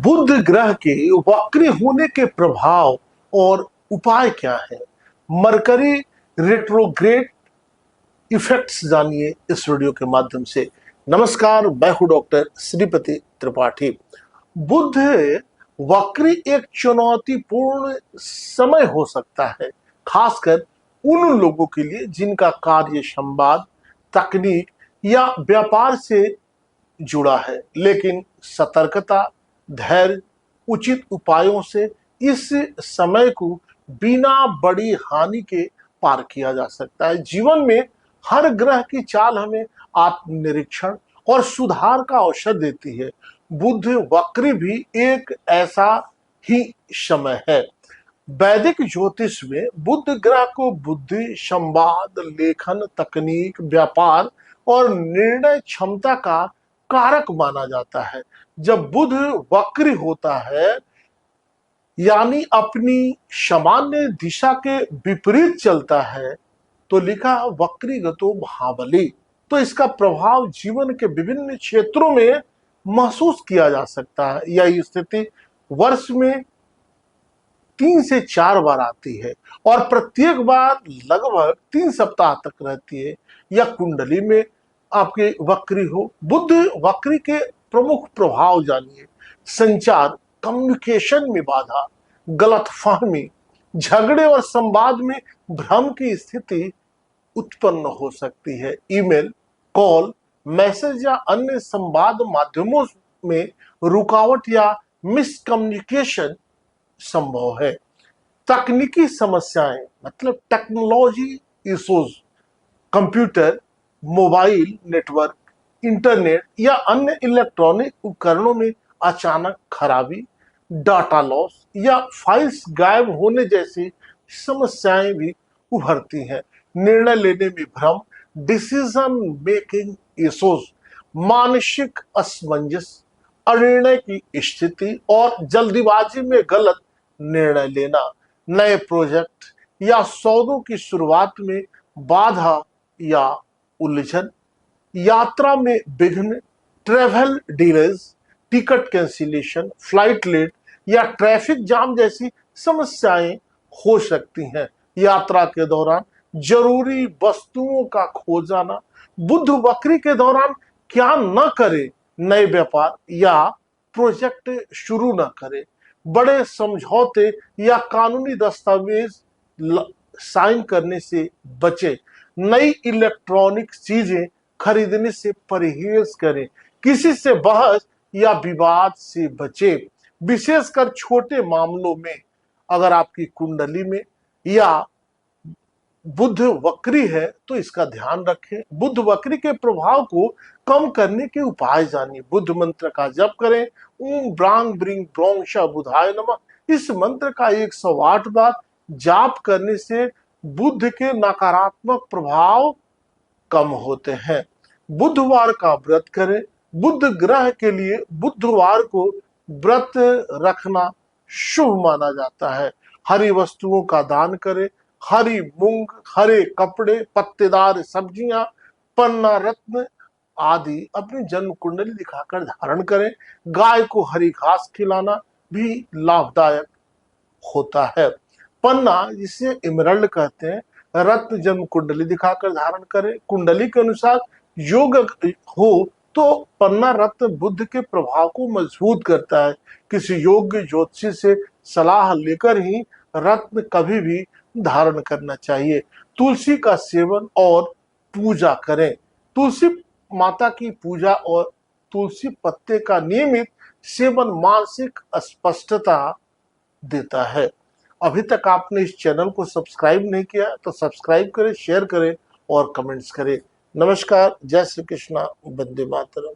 बुध ग्रह के वक्री होने के प्रभाव और उपाय क्या है। मरकरी रेट्रोग्रेड इफेक्ट्स जानिए इस वीडियो के माध्यम से। नमस्कार, मैं हूं डॉक्टर श्रीपति त्रिपाठी। बुध वक्री एक चुनौतीपूर्ण समय हो सकता है, खासकर उन लोगों के लिए जिनका कार्य संवाद, तकनीक या व्यापार से जुड़ा है। लेकिन सतर्कता, धैर्य, उचित उपायों से इस समय को बिना बड़ी हानि के पार किया जा सकता है। जीवन में हर ग्रह की चाल हमें आत्मनिरीक्षण और सुधार का अवसर देती है। बुध वक्री भी एक ऐसा ही समय है। वैदिक ज्योतिष में बुध ग्रह को बुद्धि, संवाद, लेखन, तकनीक, व्यापार और निर्णय क्षमता का कारक माना जाता है। जब बुध वक्री होता है, यानी अपनी सामान्य दिशा के विपरीत चलता है, तो लिखा वक्रीगतो महाबली। तो इसका प्रभाव जीवन के विभिन्न क्षेत्रों में महसूस किया जा सकता है। यह स्थिति वर्ष में 3 से 4 बार आती है और प्रत्येक बार लगभग 3 सप्ताह तक रहती है। या कुंडली में आपके वक्री हो। बुध वक्री के प्रमुख प्रभाव जानिए। संचार, कम्युनिकेशन में बाधा, गलतफहमी, झगड़े और संवाद में भ्रम की स्थिति उत्पन्न हो सकती है। ईमेल, कॉल, मैसेज या अन्य संवाद माध्यमों में रुकावट या मिसकम्युनिकेशन संभव है। तकनीकी समस्याएं मतलब technology issues, computer, mobile network, internet या अन्य इलेक्ट्रॉनिक उपकरणों में अचानक खराबी, डाटा लॉस या फाइल्स गायब होने जैसी समस्याएं भी उभरती हैं। निर्णय लेने में भ्रम, डिसीजन मेकिंग इश्यूज, मानसिक असमंजस, अनिर्णय की स्थिति और जल्दीबाजी में गलत निर्णय लेना, नए प्रोजेक्ट या सौदों की शुरुआत में बाधा या उलझन, यात्रा में विघ्न, travel delays, ticket cancellation, flight late या ट्रैफिक जाम जैसी समस्याएं हो सकती हैं। यात्रा के दौरान जरूरी वस्तुओं का खो जाना। बुध वक्री के दौरान क्या न करे, नए व्यापार या प्रोजेक्ट शुरू न करे, बड़े समझौते या कानूनी दस्तावेज साइन करने से बचे, नई इलेक्ट्रॉनिक चीजें खरीदने से परहेज करें, किसी से बहस या विवाद से बचे। विशेषकर छोटे मामलों में अगर आपकी कुंडली में या बुध वक्री है तो इसका ध्यान रखें। बुध वक्री के प्रभाव को कम करने के उपाय जानिए। बुध मंत्र का जप करें। ओम ब्रांग ब्रिंग ब्रोंग श बुधाय नमः। इस मंत्र का 108 बार जाप करने से बुध के नकारात्मक प्रभाव कम होते हैं। बुधवार का व्रत करें। बुध ग्रह के लिए बुधवार को व्रत रखना शुभ माना जाता है। हरी वस्तुओं का दान करें। हरी मूंग, हरे कपड़े, पत्तेदार सब्जियां, पन्ना रत्न आदि अपनी जन्म कुंडली दिखाकर धारण करें। गाय को हरी घास खिलाना भी लाभदायक होता है। पन्ना, जिसे इमरल्ड कहते हैं, रत्न जन्म कुंडली दिखाकर धारण करें। कुंडली के अनुसार योग हो तो पन्ना रत्न बुध के प्रभाव को मजबूत करता है। किसी योग्य ज्योतिषी से सलाह लेकर ही रत्न कभी भी धारण करना चाहिए। तुलसी का सेवन और पूजा करें। तुलसी माता की पूजा और तुलसी पत्ते का नियमित सेवन मानसिक स्पष्टता देता है। अभी तक आपने इस चैनल को सब्सक्राइब नहीं किया तो सब्सक्राइब करें, शेयर करें और कमेंट्स करें। नमस्कार, जय श्री कृष्णा, वंदे मातरम।